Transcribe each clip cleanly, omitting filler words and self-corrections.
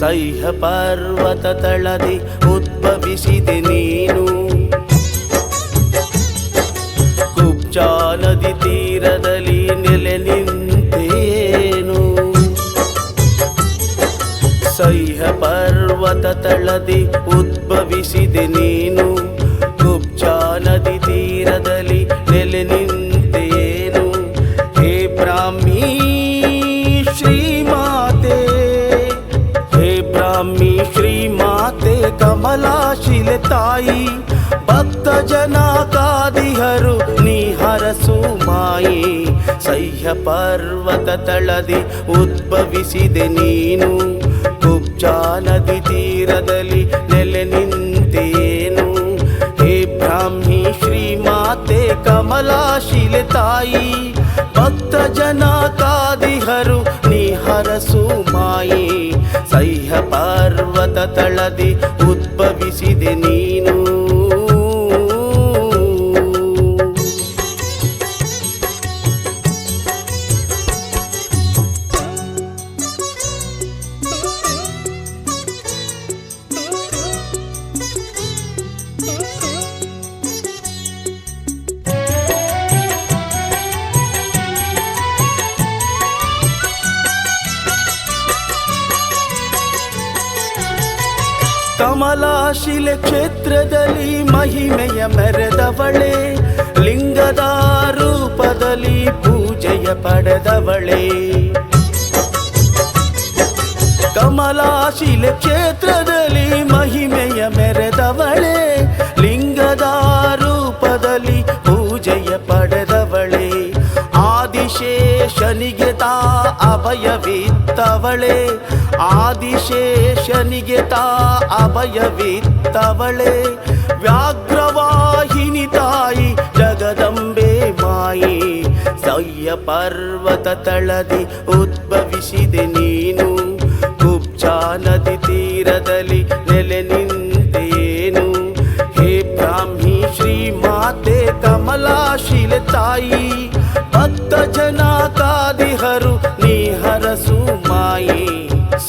ಸಹ್ಯ ಪರ್ವತ ತಳದಿ ಉದ್ಭವಿಸಿದೆ ನೀನು, ಕುಬ್ಜಾ ನದಿ ತೀರದಲ್ಲಿ ನೆಲೆ ನಿಂತೇನು. ಸಹ್ಯ ಪರ್ವತ ತಳದಿ ಉದ್ಭವಿಸಿದೆ ನೀನು, ಕುಬ್ಜಾ ನದಿ ತೀರದಲ್ಲಿ ನೆಲೆ ನಿಂತೇನು. ಹೇ ಬ್ರಾಹ್ಮೀ ಶ್ರೀಮಾತೆ, ಬ್ರಾಹ್ಮಿ ಶ್ರೀಮಾತೆ ಕಮಲಾಶಿಲೆ ತಾಯಿ, ಭಕ್ತ ಜನ ಕಾದಿಹರು ನೀ ಹರಸು ಮಾಯಿ. ಸಹ್ಯ ಪರ್ವತ ತಳದಿ ಉದ್ಭವಿಸಿದೆ ನೀನು, ಕುಬ್ಜಾ ನದಿ ತೀರದಲ್ಲಿ ನೆಲೆ ನಿಂತೇನು. ಹೇ ಬ್ರಾಹ್ಮಿ ಶ್ರೀಮಾತೆ ಕಮಲಾಶಿಲೆ ತಾಯಿ, ಭಕ್ತ ಜನ ಕಾದಿಹರು ನೀ ಹರಸು ಮಾಯಿ. ಸಹ್ಯ ಪರ್ವತ ತಳದಿ ಉದ್ಭವಿಸಿದೆ ನೀನು. ಕಮಲಾಶಿಲೆ ಕ್ಷೇತ್ರದಲ್ಲಿ ಮಹಿಮೆಯ ಮೆರೆದವಳೆ, ಲಿಂಗದ ರೂಪದಲ್ಲಿ ಪೂಜೆಯ ಪಡೆದವಳೆ. ಕಮಲಾಶಿಲೆ ಕ್ಷೇತ್ರದಲ್ಲಿ ಮಹಿಮೆಯ ಮೆರೆದವಳೆ, ಲಿಂಗದ ರೂಪದಲ್ಲಿ ಪೂಜೆಯ ಪಡೆದವಳೆ. ಆದಿಶೇಷನಿಗೆ ತಾ ಅಭಯವಿತ್ತವಳೆ, ಆದಿಶೇಷನಿಗೆ ತಾ ಅಭಯವಿತ್ತವಳೆ. ವ್ಯಾಘ್ರವಾಹಿನಿ ತಾಯಿ ಜಗದಂಬೆ ಮಾಯಿ, ಸಹ್ಯ ಪರ್ವತ ತಳದಿ ಉದ್ಭವಿಸಿದೆ ನೀನು, ಕುಬ್ಜಾ ನದಿ ತೀರದಲ್ಲಿ ನೆಲೆ ನಿಂತೇನು. ಹೇ ಬ್ರಾಹ್ಮಿ ಶ್ರೀಮಾತೆ ಕಮಲಾಶಿಲೆ ತಾಯಿ, ಭಕ್ತ ಜನ ಕಾದಿಹರು ನೀ ಹರಸು ಮಾಯಿ.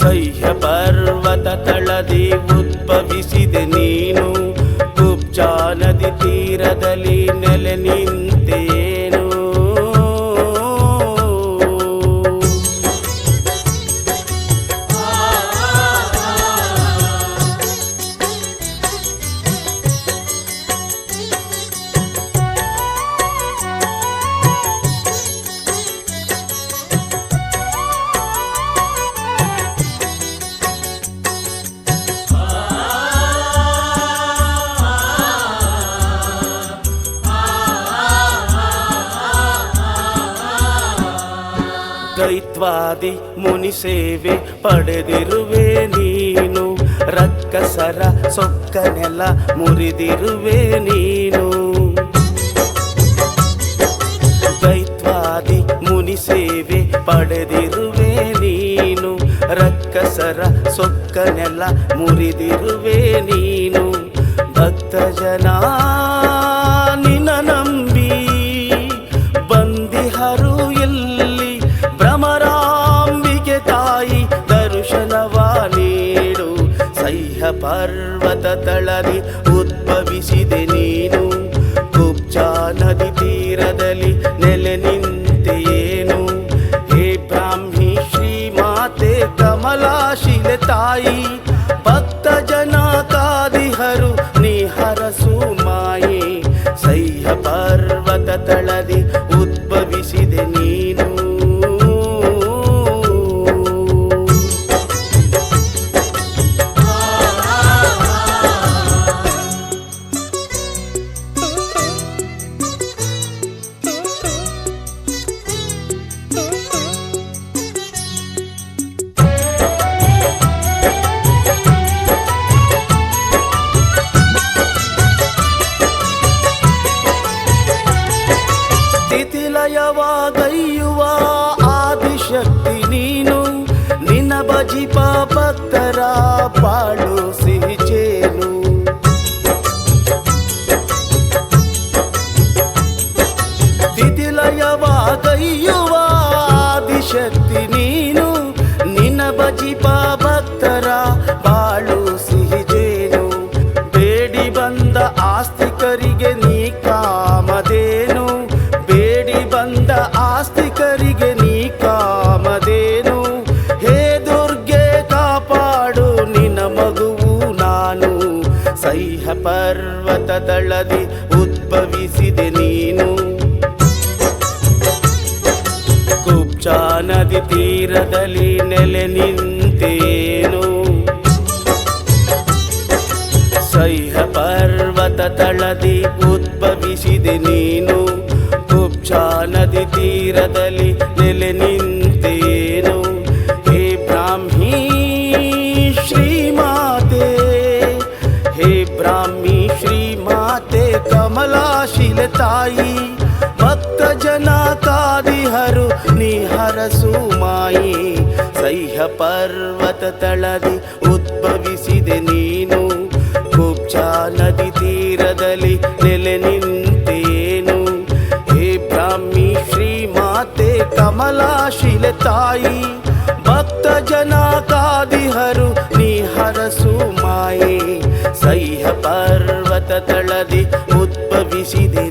ಸಹ್ಯ ಪರ್ವತ ತಳದಿ ಉದ್ಭವಿಸಿದೆ ನೀನು, ಕುಬ್ಜಾ ನದಿ ತೀರದಲ್ಲಿ ನೆಲೆ ನಿಂತೇನು. ದ್ವೈತ್ವಾದಿ ಮುನಿ ಸೇವೆ ಪಡೆದಿರುವೆ ನೀನು, ರಕ್ಕಸರ ಸೊಕ್ಕನೆಲ್ಲ ಮುರಿದಿರುವೆ ನೀನು. ದ್ವೈತ್ವಾದಿ ಮುನಿ ಸೇವೆ ಪಡೆದಿರುವೆ ನೀನು, ರಕ್ಕಸರ ಸೊಕ್ಕನೆಲ್ಲ ಮುರಿದಿರುವೆ ನೀನು. ಭಕ್ತ ಜನ ನಿನ್ನ ನಂಬಿ ಬಂದಿಹರು ಎಲ್ಲಿ, ಭ್ರಮರಾಂಬಿಕೆ ತಾಯಿ ದರ್ಶನವ ನೀಡು. ಸಹ್ಯ ಪರ್ವತ ತಳದಿ ಉದ್ಭವಿಸಿದೆ ನೀನು, ಕುಬ್ಜಾ ನದಿ ತೀರದಲ್ಲಿ ನೆಲೆ ನಿಂತೇನು. ಹೇ ಬ್ರಾಹ್ಮಿ ಶ್ರೀಮಾತೆ ಕಮಲಾಶಿಲೆ ತಾಯಿ, ಭಕ್ತ ಜನ ಕಾದಿಹರು ನೀ ಹರಸು ಮಾಯಿ. ಸಹ್ಯ ಪರ್ವತ ತಳದಿ ಉದ್ಭವಿಸಿದೆ ನೀನು. ಪರ್ವತ ತಳದಿ ಉದ್ಭವಿಸಿದೆ ನೀನು. ಕುಬ್ಜಾ ನದಿ ತೀರದಲ್ಲಿ ನೆಲೆ ನಿಂತೇನು. ಸಹ್ಯ ಪರ್ವತ ತಳದಿ ಉದ್ಭವಿಸಿದೆ ನೀನು. ಕುಬ್ಜಾ ನದಿ ತೀರದಲ್ಲಿ ನೆಲೆ ನಿಂತೇನು. ಹೇ ಬ್ರಾಹ್ಮೀ ಶ್ರೀಮಾತೆ, ಹೇ ಬ್ರಾಹ್ಮಿ ಶ್ರೀಮಾತೆ ಕಮಲಾಶಿಲೆ ತಾಯಿ, ಭಕ್ತ ಜನ ಕಾದಿಹರು ನೀ ಹರಸು ಮಾಯಿ. ಸಹ್ಯ ಪರ್ವತ ತಳದಿ ಉದ್ಭವಿಸಿದೆ ನೀನು. ಕುಬ್ಜಾ ನದಿ ತೀರದಲ್ಲಿ ನೆಲೆ ನಿಂತೇನು. ಹೇ ಬ್ರಾಹ್ಮಿ ಶ್ರೀಮಾತೆ ಕಮಲಾಶಿಲೆ ತಾಯಿ, ಭಕ್ತ ಜನ ಕಾದಿಹರು ನೀ ಹರಸು ಮಾಯೆ. ಸಹ್ಯ ಪರ್ವತ ತಳದಿ ಉದ್ಭವಿಸಿದೆ